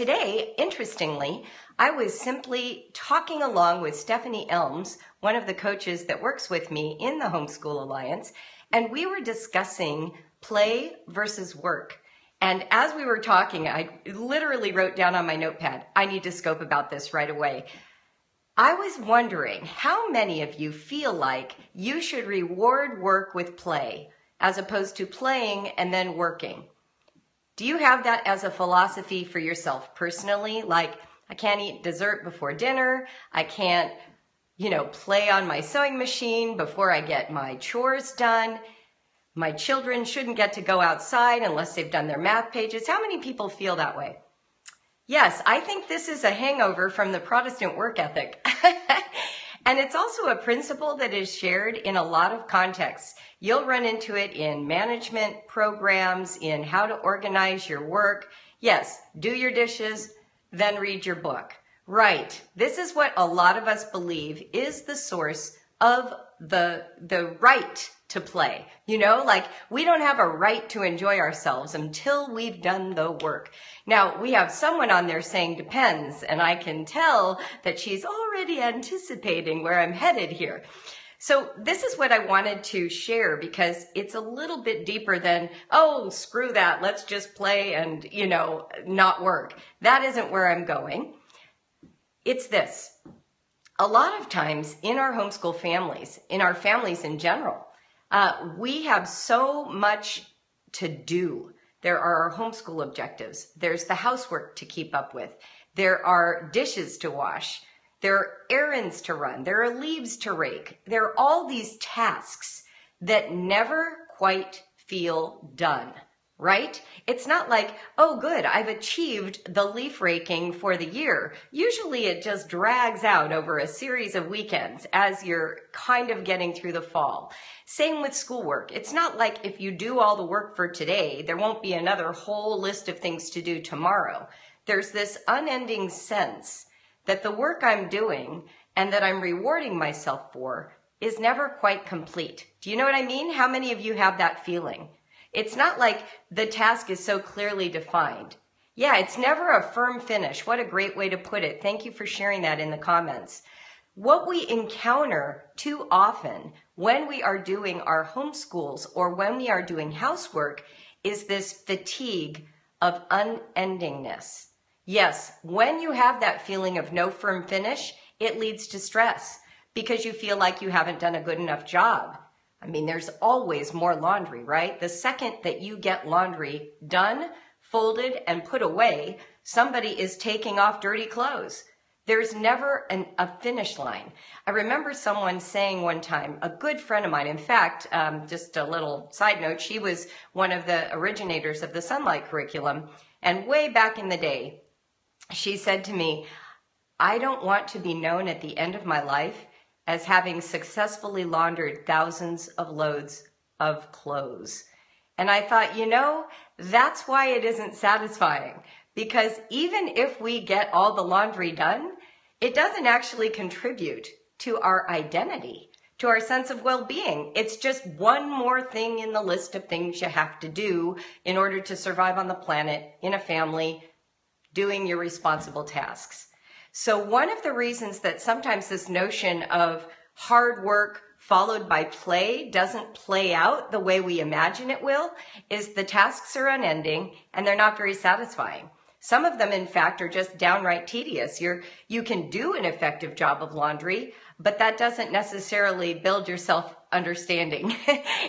today, interestingly, I was simply talking along with Stephanie Elms, one of the coaches that works with me in the Homeschool Alliance, and we were discussing play versus work. And as we were talking, I literally wrote down on my notepad, I need to scope about this right away. I was wondering how many of you feel like you should reward work with play as opposed to playing and then working. Do you have that as a philosophy for yourself personally? Like, I can't eat dessert before dinner. I can't, play on my sewing machine before I get my chores done. My children shouldn't get to go outside unless they've done their math pages. How many people feel that way? Yes, I think this is a hangover from the Protestant work ethic. And it's also a principle that is shared in a lot of contexts. You'll run into it in management programs, in how to organize your work. Yes, do your dishes, then read your book. Right. This is what a lot of us believe is the source of the right to play. Like we don't have a right to enjoy ourselves until we've done the work. Now, we have someone on there saying depends, and I can tell that she's already anticipating where I'm headed here. So this is what I wanted to share because it's a little bit deeper than, oh, screw that, let's just play and, not work. That isn't where I'm going. It's this. A lot of times in our homeschool families, in our families in general, we have so much to do. There are our homeschool objectives. There's the housework to keep up with. There are dishes to wash. There are errands to run. There are leaves to rake. There are all these tasks that never quite feel done, right? It's not like, oh, good, I've achieved the leaf raking for the year. Usually it just drags out over a series of weekends as you're kind of getting through the fall. Same with schoolwork. It's not like if you do all the work for today, there won't be another whole list of things to do tomorrow. There's this unending sense that the work I'm doing and that I'm rewarding myself for is never quite complete. Do you know what I mean? How many of you have that feeling? It's not like the task is so clearly defined. Yeah, it's never a firm finish. What a great way to put it. Thank you for sharing that in the comments. What we encounter too often when we are doing our homeschools or when we are doing housework is this fatigue of unendingness. Yes, when you have that feeling of no firm finish, it leads to stress because you feel like you haven't done a good enough job. I mean, there's always more laundry, right? The second that you get laundry done, folded, and put away, somebody is taking off dirty clothes. There's never a finish line. I remember someone saying one time, a good friend of mine, in fact, just a little side note, she was one of the originators of the Sunlight curriculum. And way back in the day, she said to me, I don't want to be known at the end of my life as having successfully laundered thousands of loads of clothes. And I thought, that's why it isn't satisfying. Because even if we get all the laundry done, it doesn't actually contribute to our identity, to our sense of well-being. It's just one more thing in the list of things you have to do in order to survive on the planet, in a family, doing your responsible tasks. So one of the reasons that sometimes this notion of hard work followed by play doesn't play out the way we imagine it will is the tasks are unending and they're not very satisfying. Some of them, in fact, are just downright tedious. You can do an effective job of laundry, but that doesn't necessarily build your self-understanding.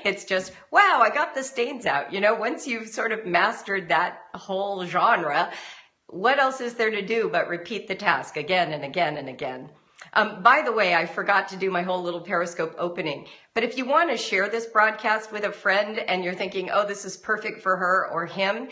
It's just, wow, I got the stains out. Once you've sort of mastered that whole genre, what else is there to do but repeat the task again and again and again? By the way, I forgot to do my whole little Periscope opening. But if you want to share this broadcast with a friend and you're thinking, oh, this is perfect for her or him,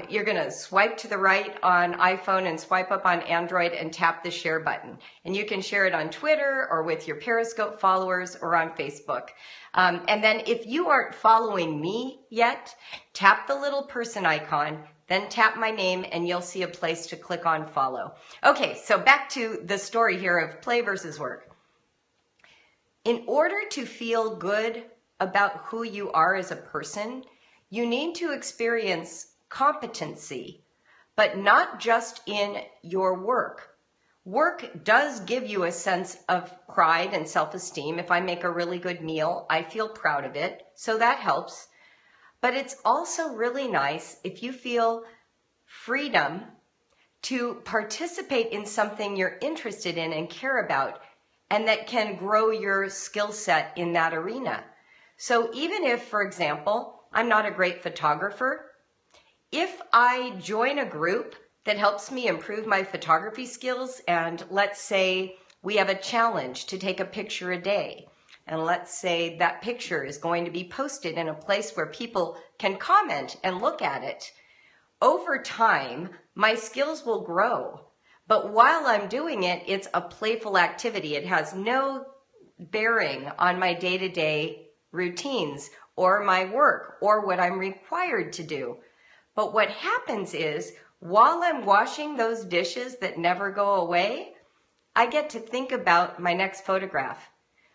you're going to swipe to the right on iPhone and swipe up on Android and tap the share button. And you can share it on Twitter or with your Periscope followers or on Facebook. And then if you aren't following me yet, tap the little person icon. Then tap my name and you'll see a place to click on follow. Okay, so back to the story here of play versus work. In order to feel good about who you are as a person, you need to experience competency but not just in your work. Work does give you a sense of pride and self-esteem. If I make a really good meal, I feel proud of it, so that helps. But it's also really nice if you feel freedom to participate in something you're interested in and care about, and that can grow your skill set in that arena. So even if, for example, I'm not a great photographer, if I join a group that helps me improve my photography skills, and let's say we have a challenge to take a picture a day, and let's say that picture is going to be posted in a place where people can comment and look at it, over time, my skills will grow. But while I'm doing it, it's a playful activity. It has no bearing on my day-to-day routines or my work or what I'm required to do. But what happens is, while I'm washing those dishes that never go away, I get to think about my next photograph.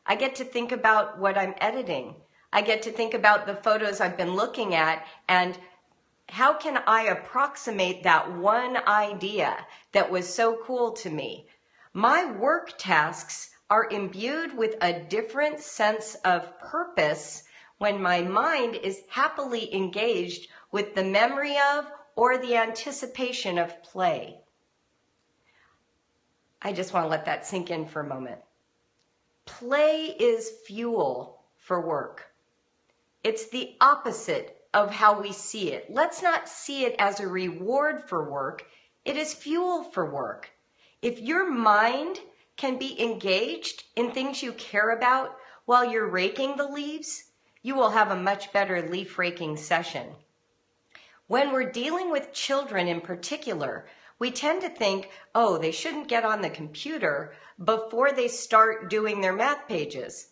I get to think about what I'm editing. I get to think about the photos I've been looking at, and how can I approximate that one idea that was so cool to me? My work tasks are imbued with a different sense of purpose when my mind is happily engaged with the memory of or the anticipation of play. I just want to let that sink in for a moment. Play is fuel for work. It's the opposite of how we see it. Let's not see it as a reward for work. It is fuel for work. If your mind can be engaged in things you care about while you're raking the leaves, you will have a much better leaf raking session. When we're dealing with children in particular, we tend to think, oh, they shouldn't get on the computer before they start doing their math pages.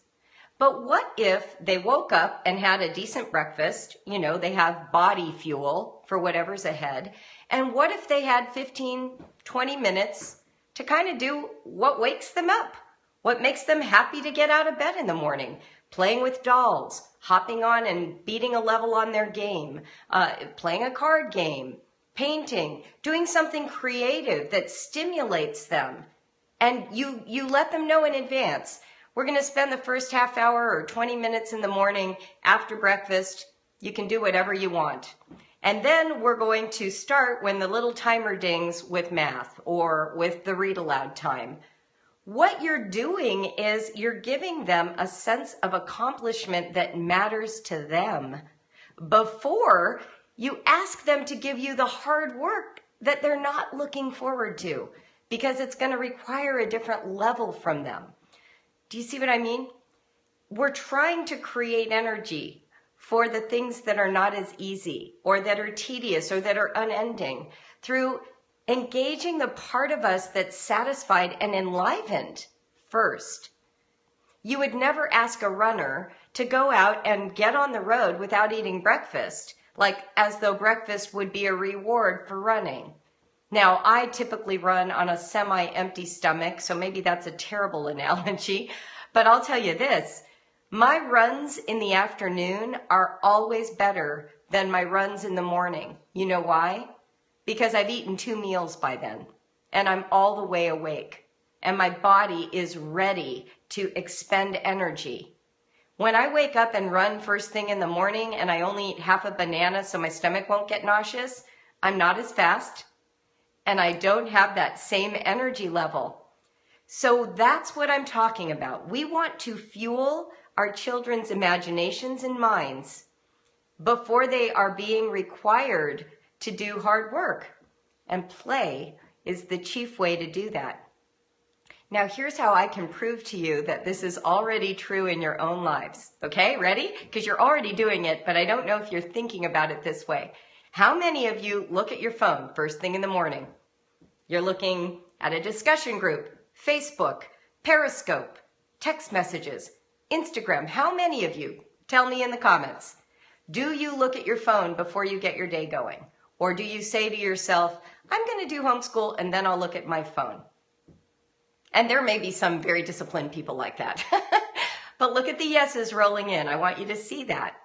But what if they woke up and had a decent breakfast? You know, they have body fuel for whatever's ahead. And what if they had 15, 20 minutes to kind of do what wakes them up? What makes them happy to get out of bed in the morning? Playing with dolls, hopping on and beating a level on their game, playing a card game, painting, doing something creative that stimulates them. And you let them know in advance. We're going to spend the first half hour or 20 minutes in the morning after breakfast. You can do whatever you want. And then we're going to start when the little timer dings with math or with the read aloud time. What you're doing is you're giving them a sense of accomplishment that matters to them before you ask them to give you the hard work that they're not looking forward to, because it's going to require a different level from them. Do you see what I mean? We're trying to create energy for the things that are not as easy or that are tedious or that are unending through engaging the part of us that's satisfied and enlivened first. You would never ask a runner to go out and get on the road without eating breakfast, like as though breakfast would be a reward for running. Now, I typically run on a semi-empty stomach, so maybe that's a terrible analogy, but I'll tell you this. My runs in the afternoon are always better than my runs in the morning. You know why? Because I've eaten 2 meals by then, and I'm all the way awake, and my body is ready to expend energy. When I wake up and run first thing in the morning and I only eat half a banana so my stomach won't get nauseous, I'm not as fast, and I don't have that same energy level. So that's what I'm talking about. We want to fuel our children's imaginations and minds before they are being required to do hard work. And play is the chief way to do that. Now, here's how I can prove to you that this is already true in your own lives. Okay, ready? Because you're already doing it, but I don't know if you're thinking about it this way. How many of you look at your phone first thing in the morning? You're looking at a discussion group, Facebook, Periscope, text messages, Instagram. How many of you? Tell me in the comments. Do you look at your phone before you get your day going? Or do you say to yourself, I'm going to do homeschool and then I'll look at my phone? And there may be some very disciplined people like that. But look at the yeses rolling in. I want you to see that.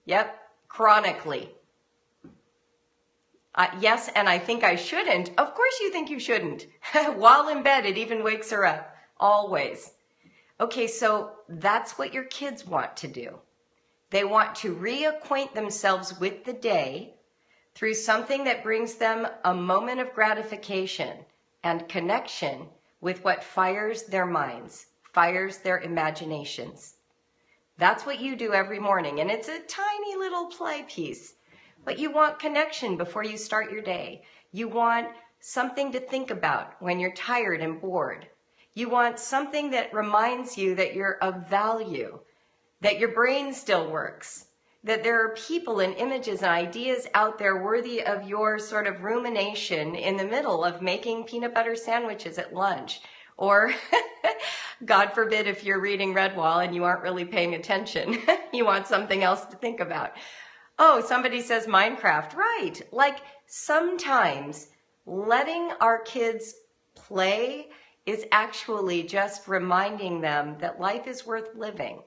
Yep, chronically. Yes, and I think I shouldn't. Of course you think you shouldn't. While in bed, it even wakes her up. Always. Okay, so that's what your kids want to do. They want to reacquaint themselves with the day through something that brings them a moment of gratification and connection with what fires their minds, fires their imaginations. That's what you do every morning, and it's a tiny little play piece. But you want connection before you start your day. You want something to think about when you're tired and bored. You want something that reminds you that you're of value, that your brain still works, that there are people and images and ideas out there worthy of your sort of rumination in the middle of making peanut butter sandwiches at lunch. Or, God forbid, if you're reading Redwall and you aren't really paying attention, you want something else to think about. Oh, somebody says Minecraft. Right. Like sometimes letting our kids play is actually just reminding them that life is worth living.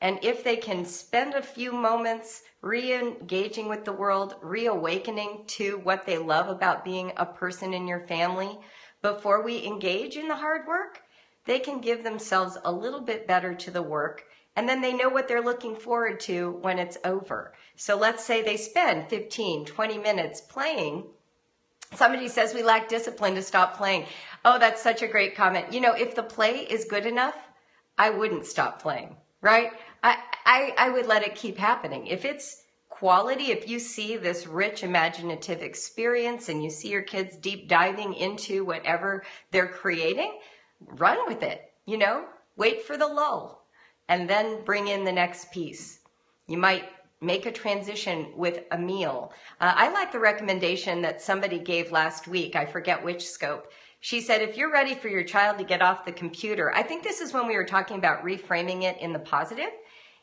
And if they can spend a few moments re-engaging with the world, reawakening to what they love about being a person in your family, before we engage in the hard work, they can give themselves a little bit better to the work, and then they know what they're looking forward to when it's over. So let's say they spend 15, 20 minutes playing. Somebody says we lack discipline to stop playing. Oh, that's such a great comment. You know, if the play is good enough, I wouldn't stop playing, right? I would let it keep happening. If it's quality, if you see this rich imaginative experience and you see your kids deep diving into whatever they're creating, run with it, you know, wait for the lull and then bring in the next piece. You might make a transition with a meal. I like the recommendation that somebody gave last week. I forget which scope. She said, if you're ready for your child to get off the computer, I think this is when we were talking about reframing it in the positive.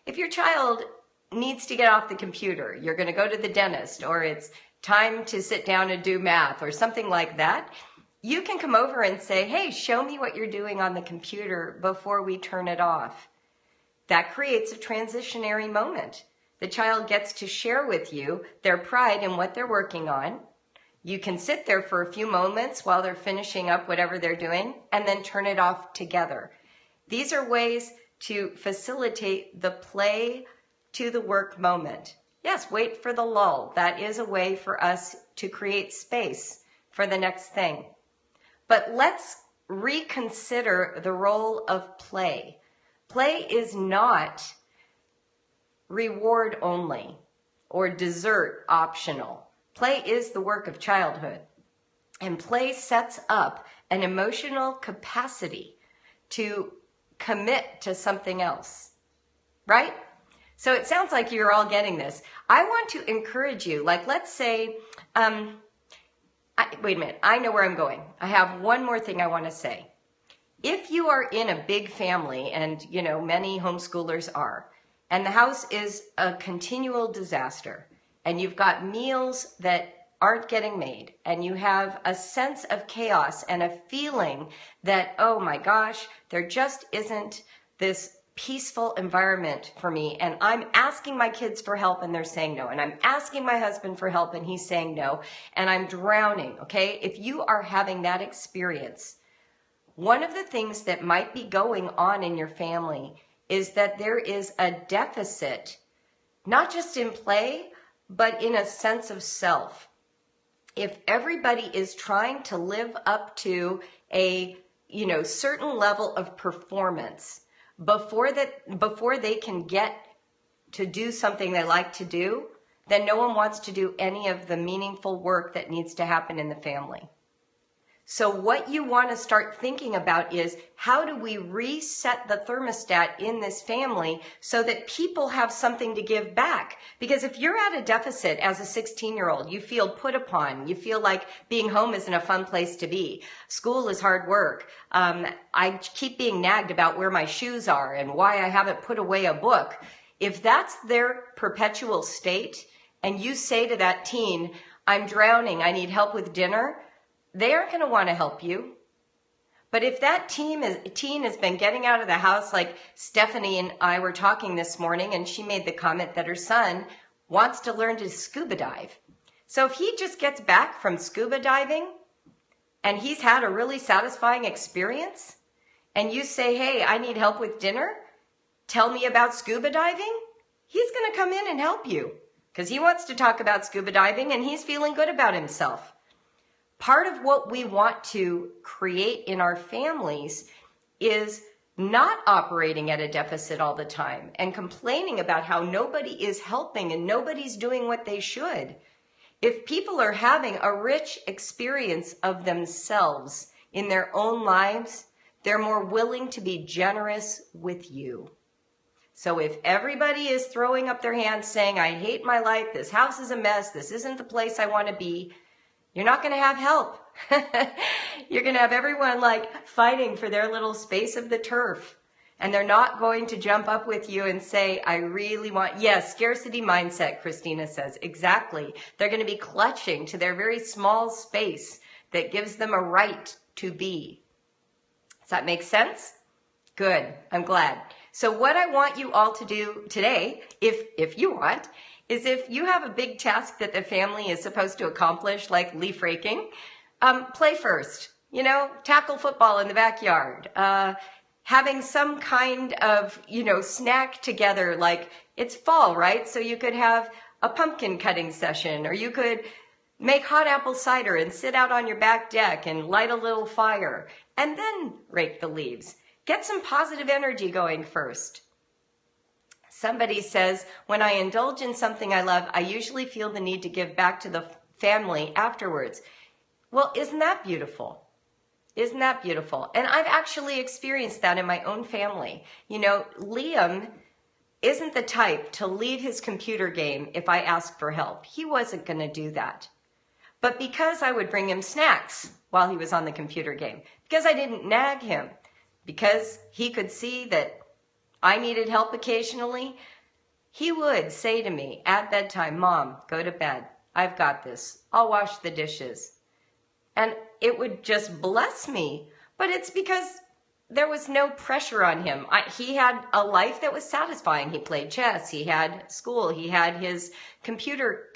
If your child needs to get off the computer, you're going to go to the dentist, or it's time to sit down and do math or something like that, you can come over and say, hey, show me what you're doing on the computer before we turn it off. That creates a transitionary moment. The child gets to share with you their pride in what they're working on. You can sit there for a few moments while they're finishing up whatever they're doing and then turn it off together. These are ways to facilitate the play to the work moment. Yes, wait for the lull. That is a way for us to create space for the next thing. But let's reconsider the role of play. Play is not reward only or dessert optional. Play is the work of childhood. And play sets up an emotional capacity to commit to something else, right? So it sounds like you're all getting this. I want to encourage you, like let's say, wait a minute, I know where I'm going. I have one more thing I want to say. If you are in a big family, and you know, many homeschoolers are, and the house is a continual disaster, and you've got meals that aren't getting made, and you have a sense of chaos and a feeling that, oh my gosh, there just isn't this peaceful environment for me, and I'm asking my kids for help and they're saying no, and I'm asking my husband for help and he's saying no, and I'm drowning, okay? If you are having that experience, one of the things that might be going on in your family is that there is a deficit, not just in play, but in a sense of self. If everybody is trying to live up to a, you know, certain level of performance before they can get to do something they like to do, then no one wants to do any of the meaningful work that needs to happen in the family. So what you want to start thinking about is, how do we reset the thermostat in this family so that people have something to give back? Because if you're at a deficit as a 16-year-old, you feel put upon, you feel like being home isn't a fun place to be. School is hard work. I keep being nagged about where my shoes are and why I haven't put away a book. If that's their perpetual state, and you say to that teen, I'm drowning, I need help with dinner, they aren't going to want to help you. But if that teen has been getting out of the house, like Stephanie and I were talking this morning, and she made the comment that her son wants to learn to scuba dive. So if he just gets back from scuba diving and he's had a really satisfying experience, and you say, hey, I need help with dinner, tell me about scuba diving, he's going to come in and help you because he wants to talk about scuba diving and he's feeling good about himself. Part of what we want to create in our families is not operating at a deficit all the time and complaining about how nobody is helping and nobody's doing what they should. If people are having a rich experience of themselves in their own lives, they're more willing to be generous with you. So if everybody is throwing up their hands saying, I hate my life, this house is a mess, this isn't the place I want to be, you're not going to have help. You're going to have everyone like fighting for their little space of the turf. And they're not going to jump up with you and say, I really want, yes, scarcity mindset, Christina says. Exactly. They're going to be clutching to their very small space that gives them a right to be. Does that make sense? Good. I'm glad. So what I want you all to do today, if you want, is if you have a big task that the family is supposed to accomplish, like leaf raking, play first. You know, tackle football in the backyard. Having some kind of, snack together, like it's fall, right? So you could have a pumpkin cutting session, or you could make hot apple cider and sit out on your back deck and light a little fire and then rake the leaves. Get some positive energy going first. Somebody says, when I indulge in something I love, I usually feel the need to give back to the family afterwards. Well, isn't that beautiful? Isn't that beautiful? And I've actually experienced that in my own family. Liam isn't the type to leave his computer game if I ask for help. He wasn't going to do that. But because I would bring him snacks while he was on the computer game, because I didn't nag him, because he could see that I needed help occasionally, he would say to me at bedtime, Mom, go to bed. I've got this. I'll wash the dishes. And it would just bless me. But it's because there was no pressure on him. He had a life that was satisfying. He played chess. He had school. He had his computer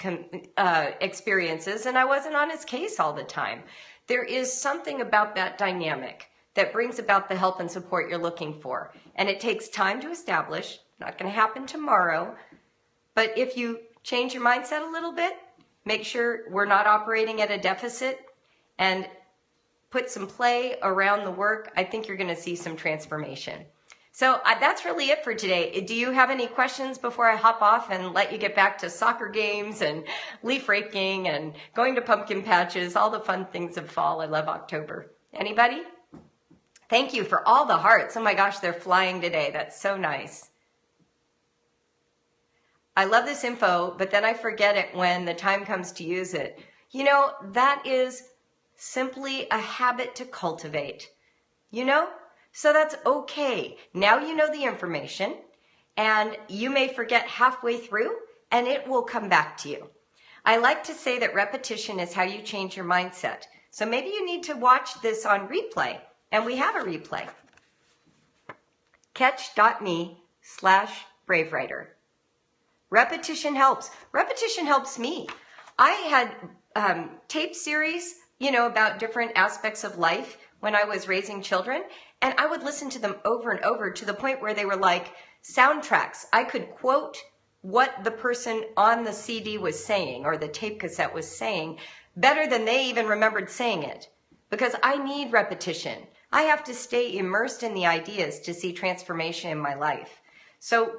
experiences. And I wasn't on his case all the time. There is something about that dynamic that brings about the help and support you're looking for. And it takes time to establish. Not going to happen tomorrow. But if you change your mindset a little bit, make sure we're not operating at a deficit, and put some play around the work, I think you're going to see some transformation. So that's really it for today. Do you have any questions before I hop off and let you get back to soccer games and leaf raking and going to pumpkin patches, all the fun things of fall? I love October. Anybody? Thank you for all the hearts. Oh my gosh, they're flying today. That's so nice. I love this info, but then I forget it when the time comes to use it. That is simply a habit to cultivate, So that's okay. Now you know the information, and you may forget halfway through, and it will come back to you. I like to say that repetition is how you change your mindset. So maybe you need to watch this on replay, and we have a replay. Catch.me/BraveWriter. Repetition helps. Repetition helps me. I had tape series about different aspects of life when I was raising children. And I would listen to them over and over to the point where they were like soundtracks. I could quote what the person on the CD was saying or the tape cassette was saying better than they even remembered saying it. Because I need repetition. I have to stay immersed in the ideas to see transformation in my life. So,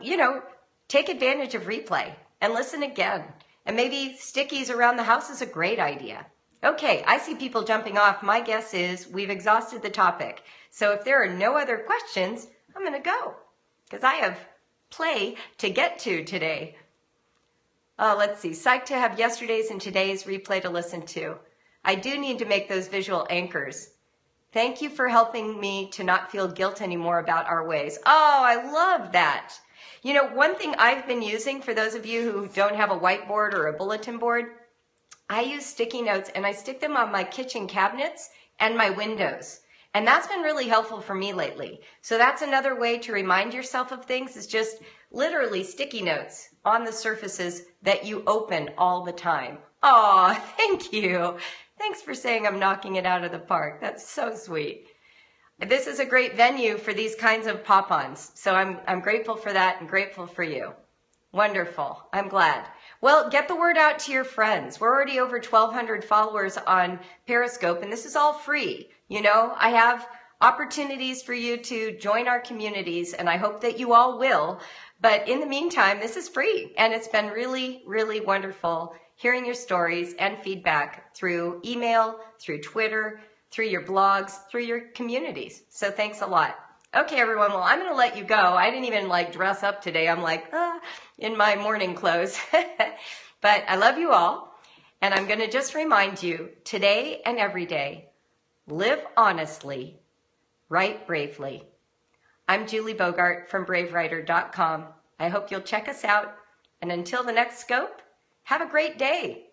take advantage of replay and listen again. And maybe stickies around the house is a great idea. Okay, I see people jumping off. My guess is we've exhausted the topic. So if there are no other questions, I'm going to go because I have play to get to today. Let's see. Psyched to have yesterday's and today's replay to listen to. I do need to make those visual anchors. Thank you for helping me to not feel guilt anymore about our ways. Oh, I love that. One thing I've been using for those of you who don't have a whiteboard or a bulletin board, I use sticky notes and I stick them on my kitchen cabinets and my windows. And that's been really helpful for me lately. So that's another way to remind yourself of things, is just literally sticky notes on the surfaces that you open all the time, Oh, thank you. Thanks for saying I'm knocking it out of the park. That's so sweet. This is a great venue for these kinds of pop-ons. So I'm grateful for that and grateful for you. Wonderful. I'm glad. Well, get the word out to your friends. We're already over 1,200 followers on Periscope, and this is all free. You know, I have opportunities for you to join our communities, and I hope that you all will. But in the meantime, this is free, and it's been really, really wonderful hearing your stories and feedback through email, through Twitter, through your blogs, through your communities. So thanks a lot. Okay, everyone, well, I'm going to let you go. I didn't even dress up today. I'm in my morning clothes. But I love you all. And I'm going to just remind you today and every day, live honestly, write bravely. I'm Julie Bogart from BraveWriter.com. I hope you'll check us out. And until the next scope, have a great day.